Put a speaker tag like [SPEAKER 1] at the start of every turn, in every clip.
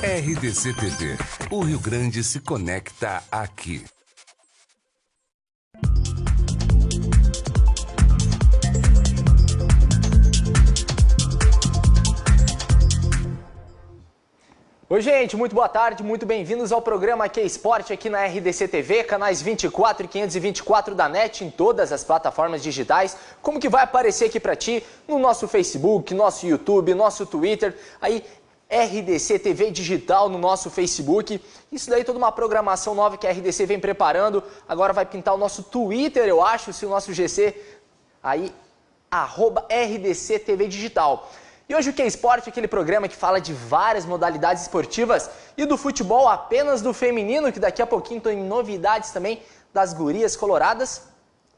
[SPEAKER 1] RDC TV. O Rio Grande se conecta aqui.
[SPEAKER 2] Oi, gente, muito boa tarde, muito bem-vindos ao programa Que Esporte aqui na RDC TV, canais 24 e 524 da NET, em todas as plataformas digitais. Como que vai aparecer aqui pra ti no nosso Facebook, nosso YouTube, nosso Twitter, aí RDC TV Digital no nosso Facebook. Isso daí toda uma programação nova que a RDC vem preparando. Agora vai pintar o nosso Twitter, eu acho, se o nosso GC aí, @RDC TV Digital. E hoje o Que Esporte é aquele programa que fala de várias modalidades esportivas e do futebol apenas do feminino, que daqui a pouquinho tem novidades também das gurias coloradas,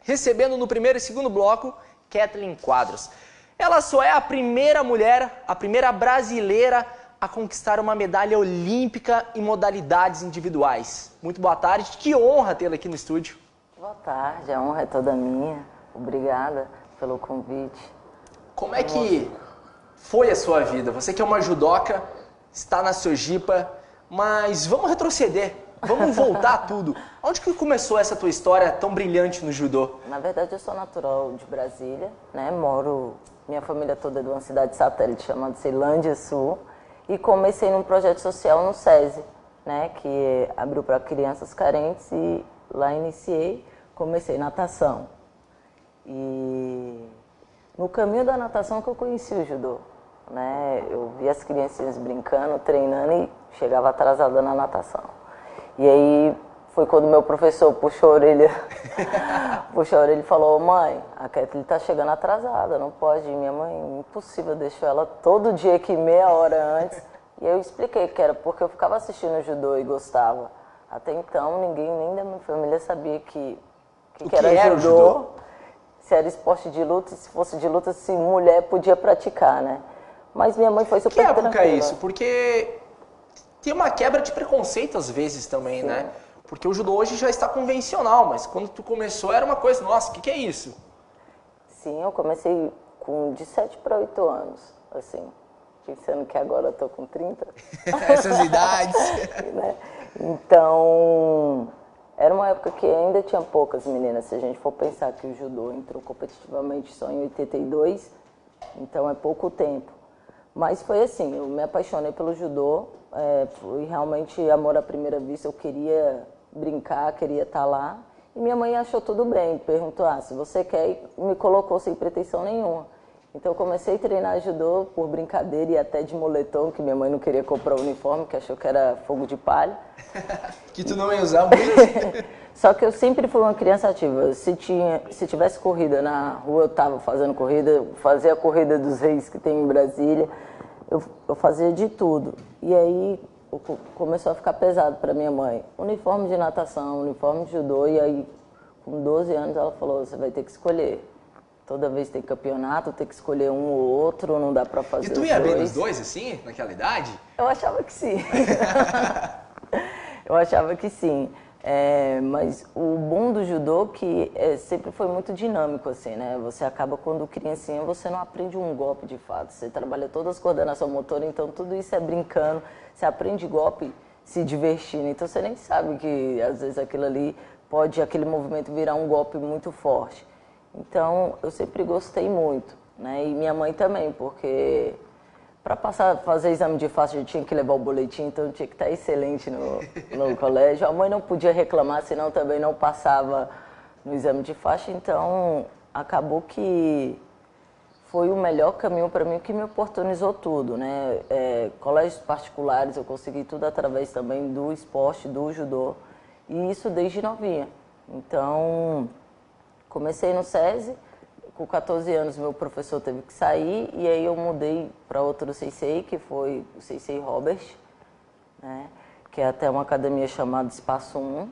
[SPEAKER 2] recebendo no primeiro e segundo bloco Kathleen Quadros. Ela só é a primeira mulher, a primeira brasileira a conquistar uma medalha olímpica em modalidades individuais. Muito boa tarde, que honra tê-la aqui no estúdio.
[SPEAKER 3] Boa tarde, a honra é toda minha. Obrigada pelo convite.
[SPEAKER 2] Como é que foi a sua vida? Você que é uma judoca, está na Sojipa, mas vamos retroceder, vamos voltar tudo. Onde que começou essa tua história tão brilhante no judô?
[SPEAKER 3] Na verdade, eu sou natural de Brasília, né? Minha família toda é de uma cidade satélite chamada Ceilândia Sul, e comecei num projeto social no SESI, né? Que abriu para crianças carentes, e lá comecei natação. E no caminho da natação que eu conheci o judô, né? Eu vi as criancinhas brincando, treinando e chegava atrasada na natação. E aí foi quando meu professor puxou a orelha e falou: mãe, a Kathleen tá chegando atrasada, não pode ir. Minha mãe, impossível, deixou ela todo dia aqui meia hora antes. E eu expliquei que era porque eu ficava assistindo judô e gostava. Até então ninguém nem da minha família sabia que era judô, se era esporte de luta, se fosse de luta, se mulher podia praticar, né? Mas minha mãe foi super tranquila.
[SPEAKER 2] Que época é isso? Porque tem uma quebra de preconceito às vezes também, sim, né? Porque o judô hoje já está convencional, mas quando tu começou era uma coisa, nossa, o que é isso?
[SPEAKER 3] Sim, eu comecei de 7 para 8 anos, assim, pensando que agora eu tô com 30.
[SPEAKER 2] Essas idades.
[SPEAKER 3] Né? Então, era uma época que ainda tinha poucas meninas. Se a gente for pensar que o judô entrou competitivamente só em 82, então é pouco tempo. Mas foi assim, eu me apaixonei pelo judô, foi realmente amor à primeira vista, eu queria brincar, queria estar lá. E minha mãe achou tudo bem, perguntou, se você quer, e me colocou sem pretensão nenhuma. Então eu comecei a treinar judô por brincadeira e até de moletom, que minha mãe não queria comprar o uniforme, que achou que era fogo de palha.
[SPEAKER 2] Que tu não ia usar muito.
[SPEAKER 3] Só que eu sempre fui uma criança ativa. Se tivesse corrida na rua, eu estava fazendo corrida, fazia a corrida dos reis que tem em Brasília, eu fazia de tudo. E aí começou a ficar pesado para minha mãe. Uniforme de natação, uniforme de judô, e aí com 12 anos ela falou, você vai ter que escolher. Toda vez tem campeonato, tem que escolher um ou outro, não dá pra fazer os dois.
[SPEAKER 2] E tu ia bem nos dois, assim, naquela idade?
[SPEAKER 3] Eu achava que sim. Eu achava que sim. Mas o bom do judô que sempre foi muito dinâmico, assim, né? Você acaba, quando criancinha, você não aprende um golpe de fato. Você trabalha todas as coordenação motora, então tudo isso é brincando. Você aprende golpe se divertindo. Então você nem sabe que, às vezes, aquele movimento virar um golpe muito forte. Então, eu sempre gostei muito, né? E minha mãe também, porque para fazer exame de faixa eu tinha que levar o boletim, então eu tinha que estar excelente no colégio. A mãe não podia reclamar, senão também não passava no exame de faixa. Então, acabou que foi o melhor caminho para mim, que me oportunizou tudo, né? Colégios particulares, eu consegui tudo através também do esporte, do judô, e isso desde novinha. Então, comecei no SESI, com 14 anos meu professor teve que sair, e aí eu mudei para outro Sensei, que foi o Sensei Robert, né? Que é até uma academia chamada Espaço 1.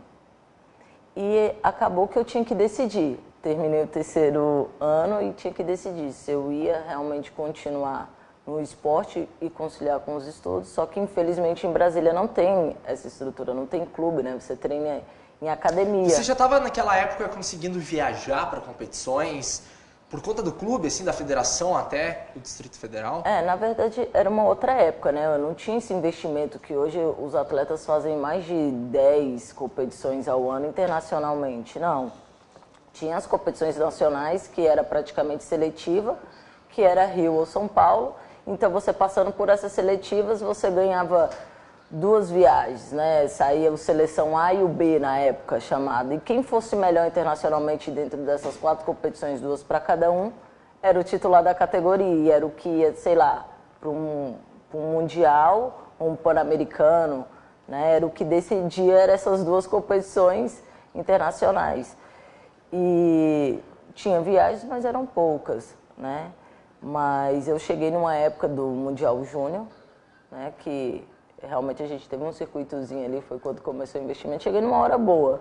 [SPEAKER 3] E acabou que eu tinha que decidir. Terminei o terceiro ano e tinha que decidir se eu ia realmente continuar no esporte e conciliar com os estudos, só que infelizmente em Brasília não tem essa estrutura, não tem clube, né? Você treina em academia.
[SPEAKER 2] Você já estava naquela época conseguindo viajar para competições? Por conta do clube, assim, da federação até o Distrito Federal?
[SPEAKER 3] Na verdade, era uma outra época, né? Eu não tinha esse investimento que hoje os atletas fazem mais de 10 competições ao ano internacionalmente. Não. Tinha as competições nacionais, que era praticamente seletiva, que era Rio ou São Paulo. Então, você passando por essas seletivas, você ganhava 2 viagens, né? Saía o Seleção A e o B na época chamado. E quem fosse melhor internacionalmente dentro dessas 4 competições, 2 para cada um, era o titular da categoria. Era o que ia, sei lá, para um Mundial ou um Pan-Americano, né? Era o que decidia, eram essas 2 competições internacionais. E tinha viagens, mas eram poucas, né? Mas eu cheguei numa época do Mundial Júnior, né? Que realmente a gente teve um circuitozinho ali, foi quando começou o investimento. Cheguei numa hora boa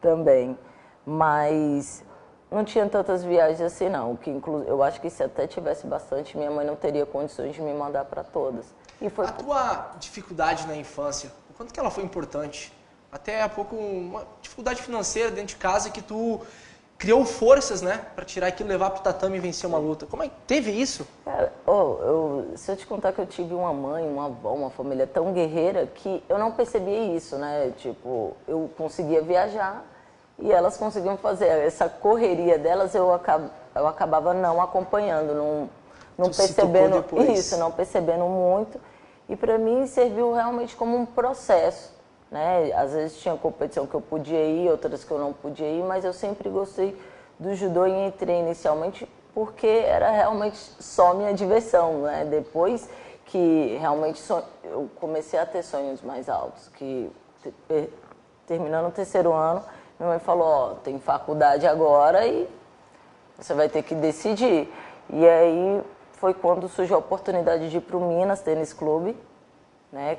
[SPEAKER 3] também, mas não tinha tantas viagens assim não. Que eu acho que se até tivesse bastante, minha mãe não teria condições de me mandar para todas.
[SPEAKER 2] E foi... A tua dificuldade na infância, o quanto que ela foi importante? Até há pouco, uma dificuldade financeira dentro de casa que tu criou forças, né, para tirar aquilo, levar pro tatame e vencer uma luta. Como é que teve isso?
[SPEAKER 3] Cara, se eu te contar que eu tive uma mãe, uma avó, uma família tão guerreira que eu não percebia isso, né? Tipo, eu conseguia viajar e elas conseguiam fazer. Essa correria delas eu acabava não acompanhando, não percebendo isso, não percebendo muito. E para mim serviu realmente como um processo. Né? Às vezes tinha competição que eu podia ir, outras que eu não podia ir, mas eu sempre gostei do judô e entrei inicialmente porque era realmente só minha diversão, né? Depois que realmente eu comecei a ter sonhos mais altos, que terminando o 3º ano, minha mãe falou, ó, tem faculdade agora e você vai ter que decidir. E aí foi quando surgiu a oportunidade de ir para o Minas Tênis Clube, né,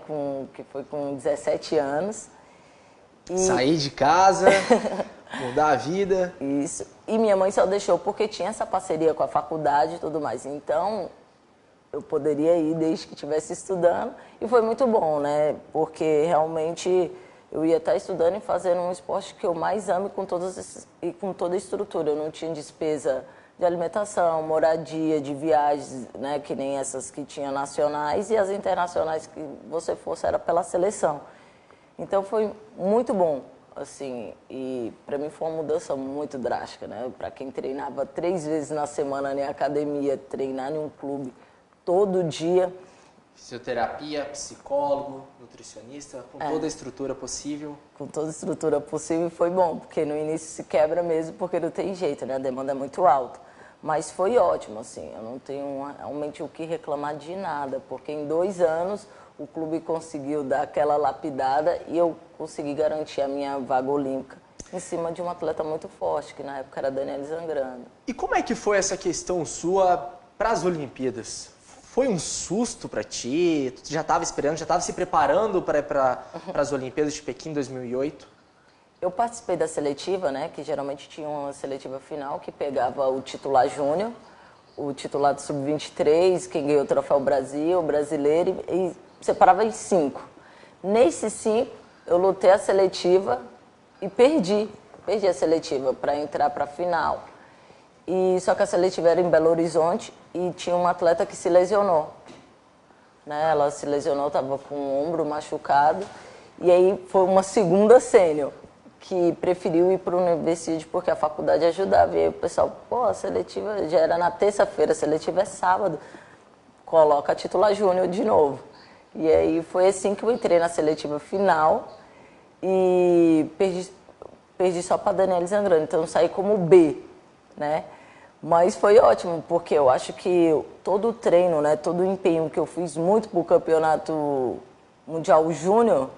[SPEAKER 3] que foi com 17 anos.
[SPEAKER 2] E... Sair de casa, mudar a vida.
[SPEAKER 3] Isso. E minha mãe só deixou porque tinha essa parceria com a faculdade e tudo mais. Então, eu poderia ir desde que estivesse estudando. E foi muito bom, né? Porque realmente eu ia estar estudando e fazendo um esporte que eu mais amo e com toda a estrutura. Eu não tinha despesa de alimentação, moradia, de viagens, né, que nem essas que tinha nacionais, e as internacionais que você fosse era pela seleção. Então foi muito bom, assim, e para mim foi uma mudança muito drástica, né? Para quem treinava 3 vezes na semana na academia, treinar em um clube todo dia.
[SPEAKER 2] Fisioterapia, psicólogo, nutricionista, com toda a estrutura possível.
[SPEAKER 3] Com toda a estrutura possível foi bom, porque no início se quebra mesmo, porque não tem jeito, né? A demanda é muito alta. Mas foi ótimo, assim, eu não tenho realmente o que reclamar de nada, porque em 2 anos o clube conseguiu dar aquela lapidada e eu consegui garantir a minha vaga olímpica em cima de um atleta muito forte, que na época era Daniele Zangrando.
[SPEAKER 2] E como é que foi essa questão sua para as Olimpíadas? Foi um susto para ti? Tu já estava esperando, já estava se preparando para as Olimpíadas de Pequim 2008?
[SPEAKER 3] Eu participei da seletiva, né, que geralmente tinha uma seletiva final que pegava o titular júnior, o titular do sub-23, quem ganhou o troféu Brasil, o brasileiro, e separava em 5. Nesses 5, eu lutei a seletiva e perdi a seletiva para entrar para a final. E só que a seletiva era em Belo Horizonte e tinha uma atleta que se lesionou. Né? Ela se lesionou, estava com o ombro machucado. E aí foi uma segunda sênior que preferiu ir para o Universidade porque a faculdade ajudava. E aí o pessoal, pô, a seletiva já era na terça-feira, a seletiva é sábado. Coloca a titular júnior de novo. E aí foi assim que eu entrei na seletiva final e perdi só para Daniele Zangrando. Então eu saí como B, né? Mas foi ótimo, porque eu acho que todo o treino, né, todo o empenho que eu fiz muito para o Campeonato Mundial Júnior,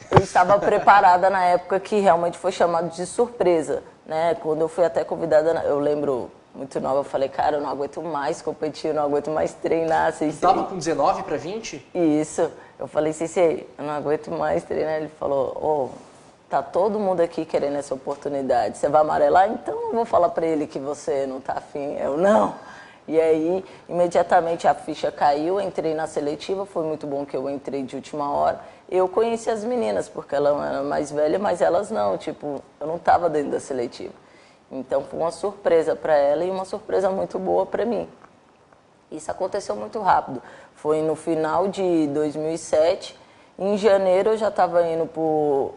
[SPEAKER 3] eu estava preparada na época que realmente foi chamado de surpresa, né? Quando eu fui até convidada, eu lembro, muito nova, eu falei, cara, eu não aguento mais competir, eu não aguento mais treinar. Você
[SPEAKER 2] estava com 19 para 20?
[SPEAKER 3] Isso. Eu falei, Sensei, eu não aguento mais treinar. Ele falou, tá todo mundo aqui querendo essa oportunidade. Você vai amarelar? Então eu vou falar para ele que você não tá afim. Eu, não. E aí, imediatamente a ficha caiu, entrei na seletiva, foi muito bom que eu entrei de última hora. Eu conheci as meninas, porque ela era mais velha, mas elas não, tipo, eu não estava dentro da seletiva. Então foi uma surpresa para ela e uma surpresa muito boa para mim. Isso aconteceu muito rápido. Foi no final de 2007. Em janeiro eu já estava indo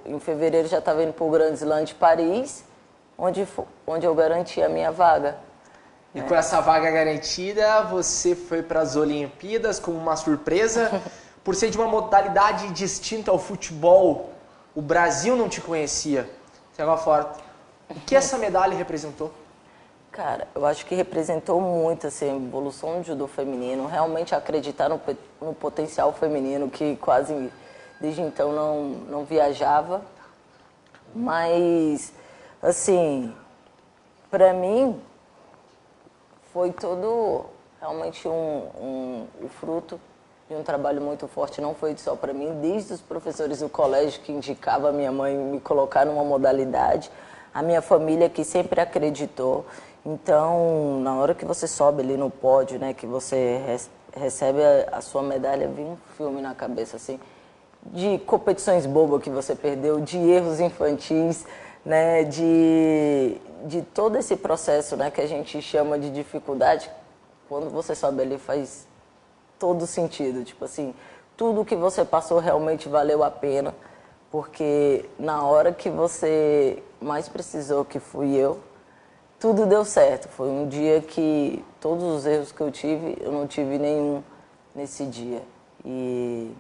[SPEAKER 3] em fevereiro já estava indo para o Grand Slam de Paris, onde eu garanti a minha vaga.
[SPEAKER 2] E com essa vaga garantida, você foi para as Olimpíadas como uma surpresa. Por ser de uma modalidade distinta ao futebol, o Brasil não te conhecia. Você estava fora. O que essa medalha representou?
[SPEAKER 3] Cara, eu acho que representou muito assim, a evolução do judô feminino, realmente acreditar no potencial feminino, que quase desde então não viajava. Mas, assim, para mim, foi todo realmente o fruto de um trabalho muito forte. Não foi só para mim, desde os professores do colégio que indicavam a minha mãe me colocar numa modalidade, a minha família que sempre acreditou. Então, na hora que você sobe ali no pódio, né, que você recebe a sua medalha, vem um filme na cabeça, assim, de competições bobas que você perdeu, de erros infantis, né, de todo esse processo, né, que a gente chama de dificuldade. Quando você sobe ali faz todo sentido, tipo assim, tudo que você passou realmente valeu a pena, porque na hora que você mais precisou, que fui eu, tudo deu certo. Foi um dia que todos os erros que eu tive, eu não tive nenhum nesse dia. E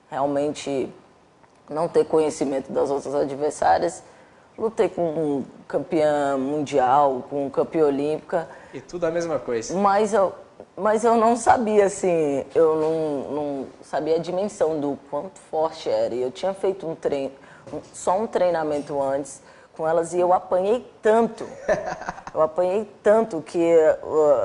[SPEAKER 3] realmente não ter conhecimento das outras adversárias, lutei com um campeã mundial, com um campeã olímpica.
[SPEAKER 2] E tudo a mesma coisa.
[SPEAKER 3] Mas eu não sabia, assim, eu não sabia a dimensão do quanto forte era. E eu tinha feito só um treinamento antes com elas e eu apanhei tanto. Eu apanhei tanto que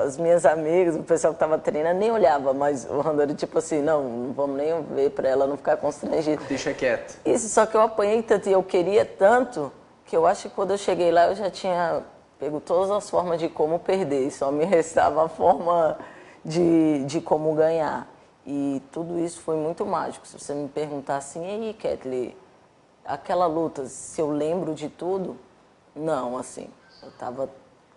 [SPEAKER 3] as minhas amigas, o pessoal que estava treinando, nem olhava, mas o Randori, tipo assim, não vamos nem ver para ela não ficar constrangida.
[SPEAKER 2] Deixa quieto.
[SPEAKER 3] Isso, só que eu apanhei tanto e eu queria tanto que eu acho que quando eu cheguei lá eu já tinha pego todas as formas de como perder, só me restava a forma de como ganhar. E tudo isso foi muito mágico. Se você me perguntar assim, e aí, Kathleen, aquela luta, se eu lembro de tudo, não, assim, eu estava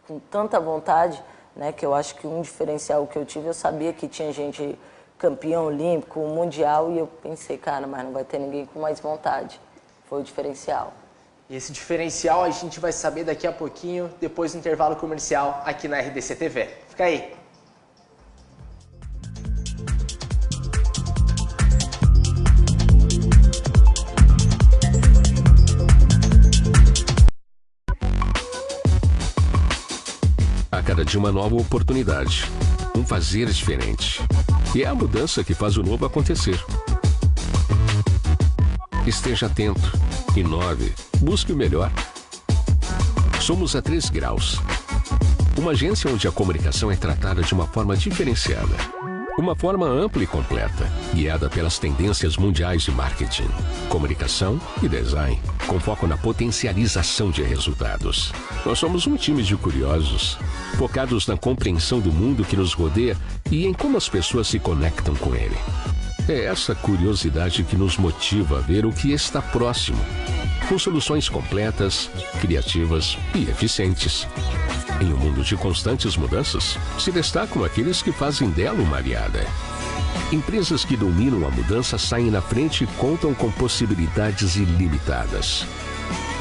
[SPEAKER 3] com tanta vontade, né, que eu acho que um diferencial que eu tive, eu sabia que tinha gente campeão olímpico, mundial, e eu pensei, cara, mas não vai ter ninguém com mais vontade. Foi o diferencial.
[SPEAKER 2] E esse diferencial a gente vai saber daqui a pouquinho, depois do intervalo comercial aqui na RDC TV. Fica aí.
[SPEAKER 1] A cada dia uma nova oportunidade, um fazer diferente. E é a mudança que faz o novo acontecer. Esteja atento, inove, busque o melhor. Somos a 3 Graus, uma agência onde a comunicação é tratada de uma forma diferenciada. Uma forma ampla e completa, guiada pelas tendências mundiais de marketing, comunicação e design, com foco na potencialização de resultados. Nós somos um time de curiosos, focados na compreensão do mundo que nos rodeia e em como as pessoas se conectam com ele. É essa curiosidade que nos motiva a ver o que está próximo, com soluções completas, criativas e eficientes. Em um mundo de constantes mudanças, se destacam aqueles que fazem dela uma aliada. Empresas que dominam a mudança saem na frente e contam com possibilidades ilimitadas.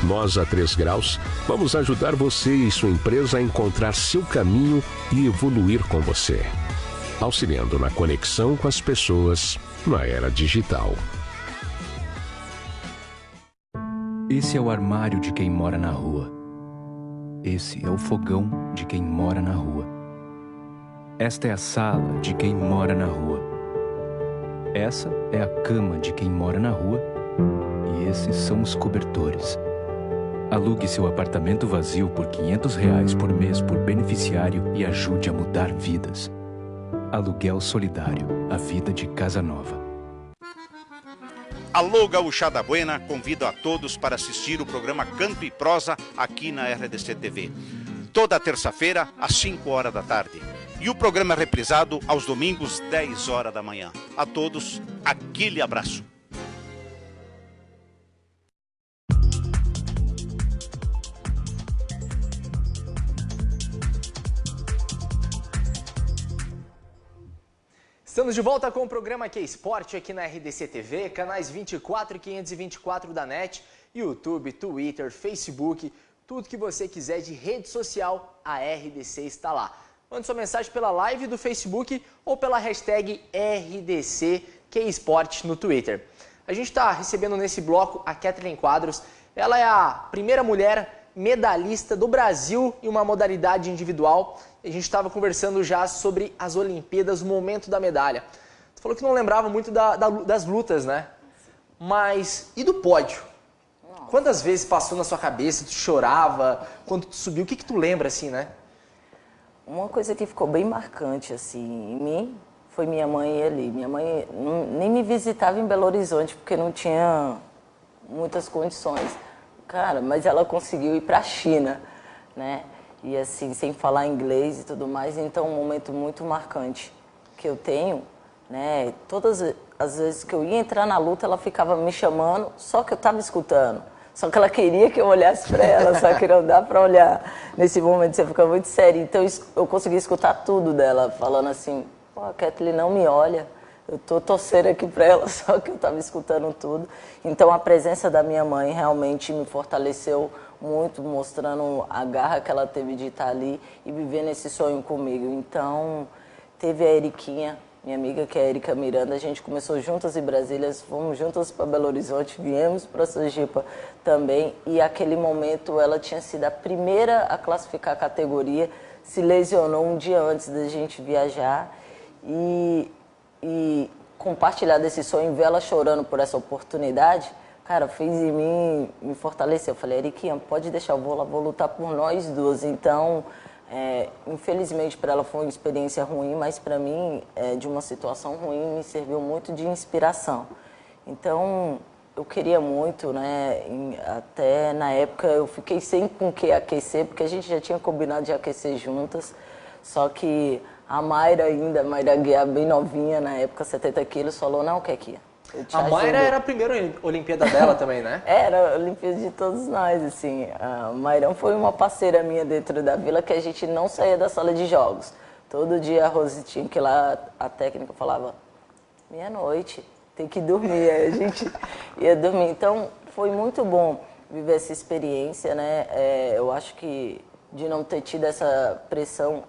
[SPEAKER 1] Nós, a 3 Graus, vamos ajudar você e sua empresa a encontrar seu caminho e evoluir com você, auxiliando na conexão com as pessoas na era digital.
[SPEAKER 4] Esse é o armário de quem mora na rua. Esse é o fogão de quem mora na rua. Esta é a sala de quem mora na rua. Essa é a cama de quem mora na rua. E esses são os cobertores. Alugue seu apartamento vazio por R$500 por mês por beneficiário e ajude a mudar vidas. Aluguel Solidário, a vida de casa nova.
[SPEAKER 5] Alô, Gauchada Buena, convido a todos para assistir o programa Canto e Prosa aqui na RDC TV. Toda terça-feira, às 5 horas da tarde. E o programa é reprisado aos domingos, 10 horas da manhã. A todos, aquele abraço.
[SPEAKER 2] Estamos de volta com o programa Que Esporte aqui na RDC TV, canais 24 e 524 da NET, YouTube, Twitter, Facebook, tudo que você quiser de rede social, a RDC está lá. Mande sua mensagem pela live do Facebook ou pela hashtag RDC Que Esporte no Twitter. A gente está recebendo nesse bloco a Kathleen Quadros. Ela é a primeira mulher medalhista do Brasil em uma modalidade individual. A gente estava conversando já sobre as Olimpíadas, o momento da medalha. Tu falou que não lembrava muito das lutas, né? Mas e do pódio? Quantas vezes passou na sua cabeça, tu chorava, quando tu subiu, o que tu lembra assim, né?
[SPEAKER 3] Uma coisa que ficou bem marcante assim em mim foi minha mãe ali. Minha mãe nem me visitava em Belo Horizonte porque não tinha muitas condições. Cara, mas ela conseguiu ir para a China, né? E assim, sem falar inglês e tudo mais, então um momento muito marcante que eu tenho, né? Todas as vezes que eu ia entrar na luta, ela ficava me chamando, só que eu estava escutando. Só que ela queria que eu olhasse para ela, só que não dá para olhar. Nesse momento você fica muito sério. Então eu consegui escutar tudo dela, falando assim, pô, a Kathleen não me olha. Eu tô torcendo aqui para ela, só que eu estava escutando tudo. Então a presença da minha mãe realmente me fortaleceu muito, mostrando a garra que ela teve de estar ali e vivendo esse sonho comigo. Então teve a Eriquinha, minha amiga, que é a Erika Miranda. A gente começou juntas em Brasília, fomos juntas para Belo Horizonte, viemos para Sergipe também. E aquele momento ela tinha sido a primeira a classificar a categoria, se lesionou um dia antes da gente viajar e compartilhar desse sonho, ver ela chorando por essa oportunidade, cara, fez em mim me fortalecer. Eu falei, Eriquinha, pode deixar, eu vou lutar por nós duas. Então, infelizmente para ela foi uma experiência ruim, mas para mim, de uma situação ruim, me serviu muito de inspiração. Então, eu queria muito, né, até na época eu fiquei sem com o que aquecer, porque a gente já tinha combinado de aquecer juntas, só que a Mayra ainda, a Mayra Guiar, bem novinha na época, 70 quilos, falou, não, Kequinha,
[SPEAKER 2] a Mayra era a primeira Olimpíada dela também, né?
[SPEAKER 3] Era a Olimpíada de todos nós, assim. A Mayrão foi uma parceira minha dentro da vila que a gente não saía da sala de jogos. Todo dia a Rose tinha que ir lá, a técnica falava, meia-noite, tem que dormir. Aí a gente ia dormir. Então, foi muito bom viver essa experiência, né? Eu acho que de não ter tido essa pressão,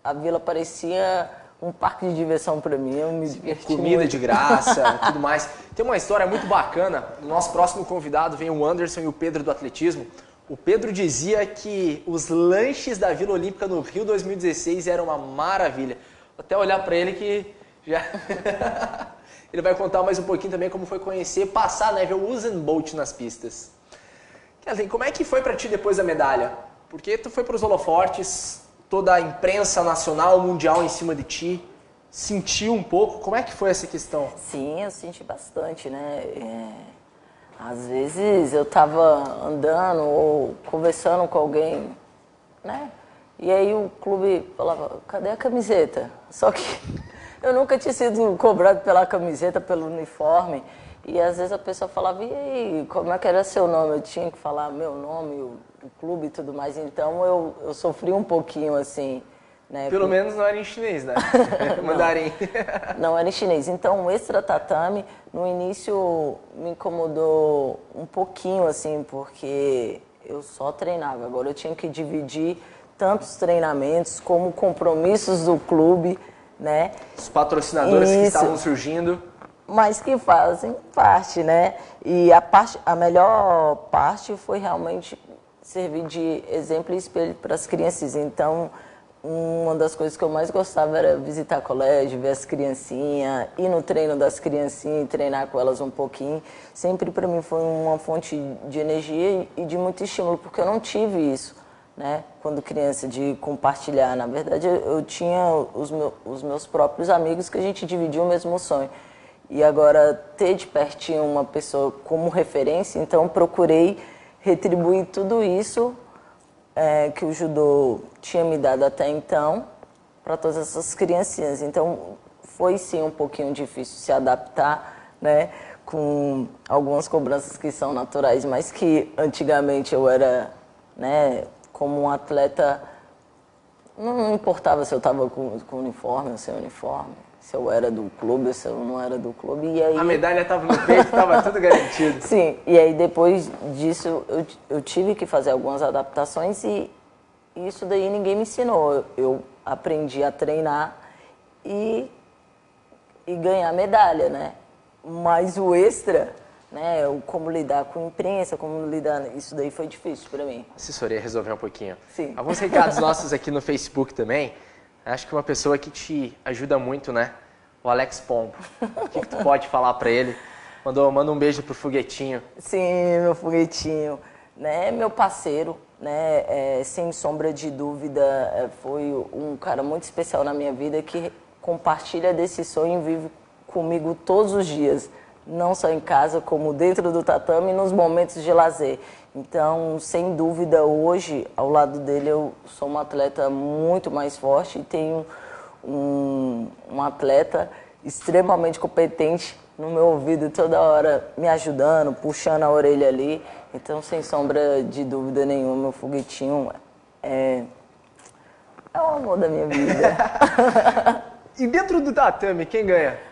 [SPEAKER 3] a vila parecia um parque de diversão para mim, eu me diverti
[SPEAKER 2] comida
[SPEAKER 3] muito.
[SPEAKER 2] De graça, tudo mais. Tem uma história muito bacana, o nosso próximo convidado vem o Anderson e o Pedro do atletismo. O Pedro dizia que os lanches da Vila Olímpica no Rio 2016 eram uma maravilha. Vou até olhar para ele que já... Ele vai contar mais um pouquinho também como foi conhecer, passar, né, ver o Usain Bolt nas pistas. Kathleen, como é que foi para ti depois da medalha? Porque tu foi para os holofortes, toda a imprensa nacional, mundial em cima de ti, sentiu um pouco? Como é que foi essa questão?
[SPEAKER 3] Sim, eu senti bastante, né? Às vezes eu estava andando ou conversando com alguém, né? E aí o clube falava, cadê a camiseta? Só que eu nunca tinha sido cobrado pela camiseta, pelo uniforme. E às vezes a pessoa falava, e aí, como é que era seu nome? Eu tinha que falar meu nome, o clube e tudo mais. Então eu sofri um pouquinho assim, né?
[SPEAKER 2] Pelo menos não era em chinês, né? Mandarim.
[SPEAKER 3] Não era em chinês. Então o extra tatame no início me incomodou um pouquinho assim, porque eu só treinava. Agora eu tinha que dividir tantos treinamentos como compromissos do clube, né?
[SPEAKER 2] Os patrocinadores que estavam surgindo.
[SPEAKER 3] Mas que fazem parte, né? E a melhor parte foi realmente servir de exemplo e espelho para as crianças. Então, uma das coisas que eu mais gostava era visitar colégio, ver as criancinhas, ir no treino das criancinhas e treinar com elas um pouquinho. Sempre para mim foi uma fonte de energia e de muito estímulo, porque eu não tive isso, né? Quando criança, de compartilhar. Na verdade, eu tinha os meus próprios amigos que a gente dividia o mesmo sonho. E agora, ter de pertinho uma pessoa como referência, então procurei retribuir tudo isso que o judô tinha me dado até então para todas essas criancinhas. Então, foi sim um pouquinho difícil se adaptar, né, com algumas cobranças que são naturais, mas que antigamente eu era, né, como um atleta, não importava se eu estava com uniforme ou sem uniforme. se eu era do clube, se eu não era do clube. E aí...
[SPEAKER 2] A medalha estava no peito, estava tudo garantido.
[SPEAKER 3] Sim, e aí depois disso eu tive que fazer algumas adaptações e isso daí ninguém me ensinou. Eu aprendi a treinar e ganhar medalha, né? Mas o extra, né, como lidar com imprensa, como lidar, isso daí foi difícil para mim.
[SPEAKER 2] Assessoria resolver um pouquinho.
[SPEAKER 3] Sim.
[SPEAKER 2] Alguns recados nossos aqui no Facebook também. Acho que uma pessoa que te ajuda muito, né? O Alex Pombo. O que tu pode falar para ele? Manda um beijo pro Foguetinho.
[SPEAKER 3] Sim, meu Foguetinho, né? Meu parceiro, né? Sem sombra de dúvida, foi um cara muito especial na minha vida que compartilha desse sonho e vive comigo todos os dias, não só em casa, como dentro do tatame e nos momentos de lazer. Então, sem dúvida, hoje, ao lado dele, eu sou uma atleta muito mais forte e tenho um atleta extremamente competente no meu ouvido toda hora, me ajudando, puxando a orelha ali. Então, sem sombra de dúvida nenhuma, meu Foguetinho é o amor da minha vida.
[SPEAKER 2] E dentro do tatame, quem ganha?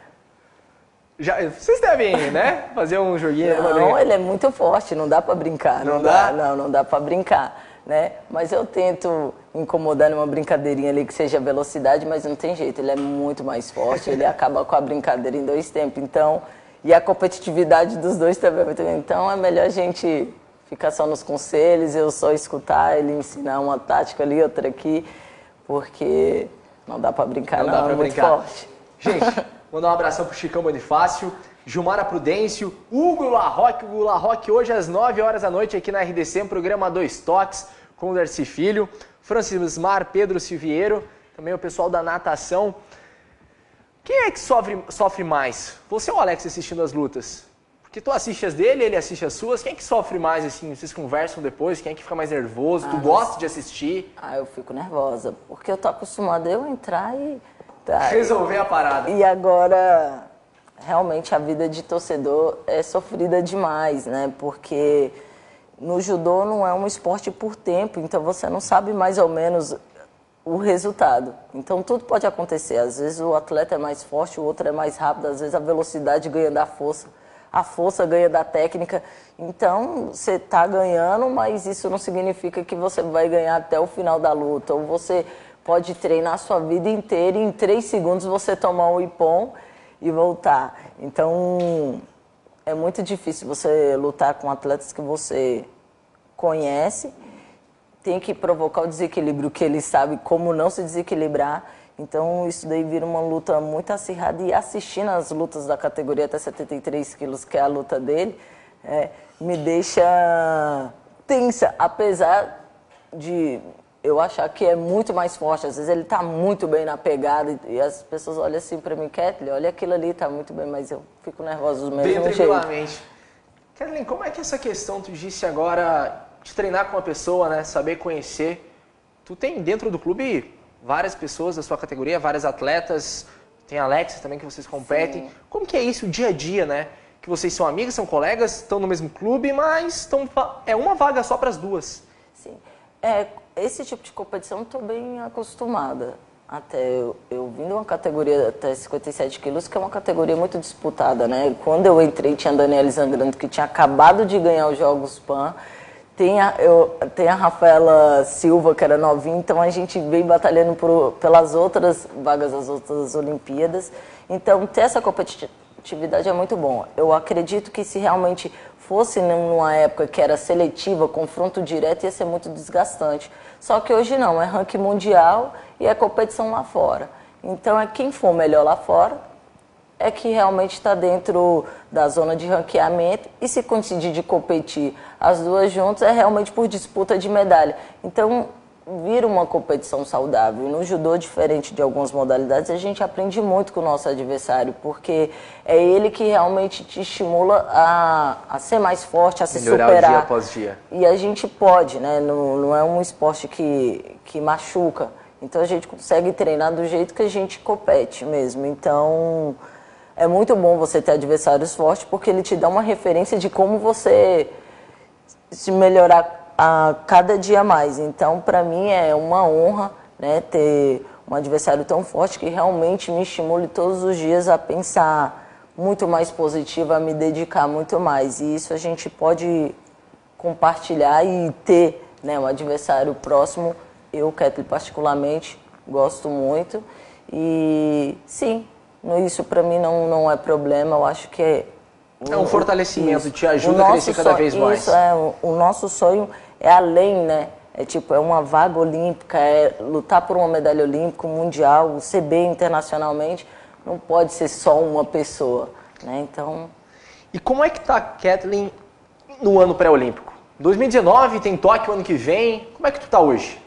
[SPEAKER 2] Vocês devem, né? Fazer um joguinho.
[SPEAKER 3] Não, ele é muito forte, não dá pra brincar.
[SPEAKER 2] Não dá?
[SPEAKER 3] Não dá pra brincar, né? Mas eu tento incomodar numa brincadeirinha ali que seja velocidade, mas não tem jeito, ele é muito mais forte, ele acaba com a brincadeira em 2 tempos. Então, e a competitividade dos dois também é muito grande. Então é melhor a gente ficar só nos conselhos, eu só escutar, ele ensinar uma tática ali, outra aqui, porque não dá pra brincar,
[SPEAKER 2] não dá pra
[SPEAKER 3] é muito
[SPEAKER 2] brincar.
[SPEAKER 3] forte.
[SPEAKER 2] Gente, mandar um abração pro Chicão Bonifácio, Gilmara Prudêncio, Hugo Larroque, hoje às 9 horas da noite aqui na RDC, um programa 2 Toques com o Darcy Filho, Francis Mar, Pedro Silveiro, também o pessoal da natação. Quem é que sofre mais? Você ou o Alex assistindo as lutas? Porque tu assiste as dele, ele assiste as suas, quem é que sofre mais, assim, vocês conversam depois, quem é que fica mais nervoso, tu gosta de assistir?
[SPEAKER 3] Eu fico nervosa, porque eu tô acostumada a eu entrar e...
[SPEAKER 2] Resolver a parada.
[SPEAKER 3] E agora, realmente, a vida de torcedor é sofrida demais, né? Porque no judô não é um esporte por tempo, então você não sabe mais ou menos o resultado. Então tudo pode acontecer. Às vezes o atleta é mais forte, o outro é mais rápido, às vezes a velocidade ganha da força, a força ganha da técnica. Então você está ganhando, mas isso não significa que você vai ganhar até o final da luta. Ou você pode treinar a sua vida inteira e em 3 segundos você tomar um ippon e voltar. Então, é muito difícil você lutar com atletas que você conhece, tem que provocar o desequilíbrio, que ele sabe como não se desequilibrar. Então, isso daí vira uma luta muito acirrada. E assistindo as lutas da categoria até 73 quilos, que é a luta dele, me deixa tensa, apesar de... eu achar que é muito mais forte. Às vezes ele tá muito bem na pegada e as pessoas olham assim pra mim, Kathleen, olha aquilo ali, tá muito bem, mas eu fico nervosa do mesmo jeito.
[SPEAKER 2] Tranquilamente. Kathleen, como é que essa questão, tu disse agora, de treinar com uma pessoa, né, saber conhecer, tu tem dentro do clube várias pessoas da sua categoria, vários atletas, tem a Alex também que vocês competem. Sim. Como que é isso, o dia a dia, né? Que vocês são amigas, são colegas, estão no mesmo clube, mas é uma vaga só para as duas.
[SPEAKER 3] Sim. Esse tipo de competição eu estou bem acostumada. Até eu vim de uma categoria até 57 quilos, que é uma categoria muito disputada, né? Quando eu entrei, tinha a Daniela Zangrando, que tinha acabado de ganhar os Jogos Pan. Tem a Rafaela Silva, que era novinha, então a gente veio batalhando pelas outras vagas das outras Olimpíadas. Então, ter essa competitividade é muito bom. Eu acredito que se realmente fosse numa época que era seletiva, confronto direto, ia ser muito desgastante. Só que hoje não, é ranking mundial e é competição lá fora. Então, quem for melhor lá fora é que realmente está dentro da zona de ranqueamento, e se coincidir de competir as duas juntas, é realmente por disputa de medalha. Então, vira uma competição saudável. No judô, diferente de algumas modalidades, a gente aprende muito com o nosso adversário, porque é ele que realmente te estimula a ser mais forte, a se
[SPEAKER 2] melhorar
[SPEAKER 3] superar.
[SPEAKER 2] Dia após dia.
[SPEAKER 3] E a gente pode, né? Não é um esporte que machuca. Então, a gente consegue treinar do jeito que a gente compete mesmo. Então, é muito bom você ter adversários fortes, porque ele te dá uma referência de como você se melhorar a cada dia mais. Então, para mim, é uma honra, né, ter um adversário tão forte que realmente me estimule todos os dias a pensar muito mais positivo, a me dedicar muito mais. E isso a gente pode compartilhar e ter, né, um adversário próximo. Eu, Kathleen, particularmente, gosto muito. E sim, isso para mim não é problema. Eu acho que
[SPEAKER 2] é um fortalecimento, te ajuda a crescer cada vez mais.
[SPEAKER 3] Isso, o nosso sonho é além, né? É uma vaga olímpica, é lutar por uma medalha olímpica, mundial, ser bem internacionalmente. Não pode ser só uma pessoa, né? Então...
[SPEAKER 2] E como é que tá a Kathleen no ano pré-olímpico? 2019, tem Tóquio ano que vem. Como é que tu tá hoje?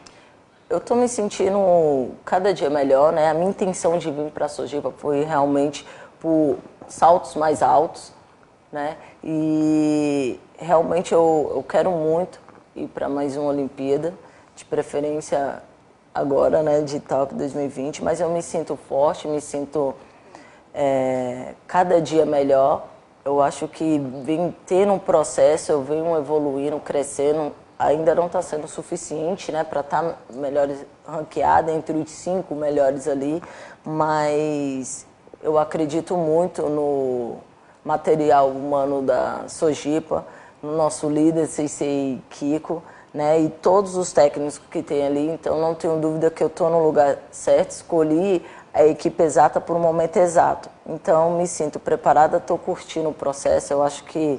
[SPEAKER 3] Eu tô me sentindo cada dia melhor, né? A minha intenção de vir para a Sojipa foi realmente por saltos mais altos, né? E realmente eu quero muito ir para mais uma Olimpíada, de preferência agora, né, de Tóquio 2020, mas eu me sinto forte, me sinto cada dia melhor. Eu acho que vem tendo um processo, eu venho evoluindo, crescendo, ainda não está sendo suficiente, né, para estar ranqueada entre os 5 melhores ali, mas eu acredito muito no material humano da Sojipa, no nosso líder, Sensei Kiko, né, e todos os técnicos que tem ali, então não tenho dúvida que eu estou no lugar certo, escolhi a equipe exata por um momento exato. Então me sinto preparada, estou curtindo o processo, eu acho que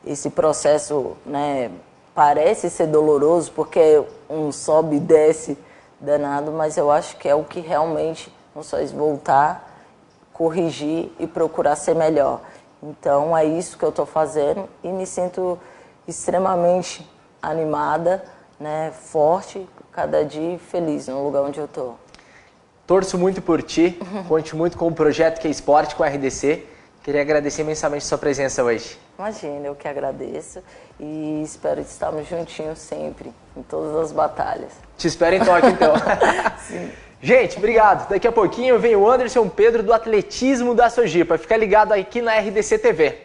[SPEAKER 3] esse processo, né, parece ser doloroso, porque um sobe e desce danado, mas eu acho que é o que realmente nos faz voltar, corrigir e procurar ser melhor. Então é isso que eu estou fazendo e me sinto extremamente animada, né, forte, cada dia feliz no lugar onde eu estou.
[SPEAKER 2] Torço muito por ti, conte muito com o projeto K-Sport, com a RDC. Queria agradecer imensamente a sua presença hoje.
[SPEAKER 3] Imagina, eu que agradeço e espero estarmos juntinhos sempre, em todas as batalhas.
[SPEAKER 2] Te espero em Tóquio, então.
[SPEAKER 3] Sim.
[SPEAKER 2] Gente, obrigado. Daqui a pouquinho vem o Anderson Pedro do atletismo da Sojipa. Fica ligado aqui na RDC TV.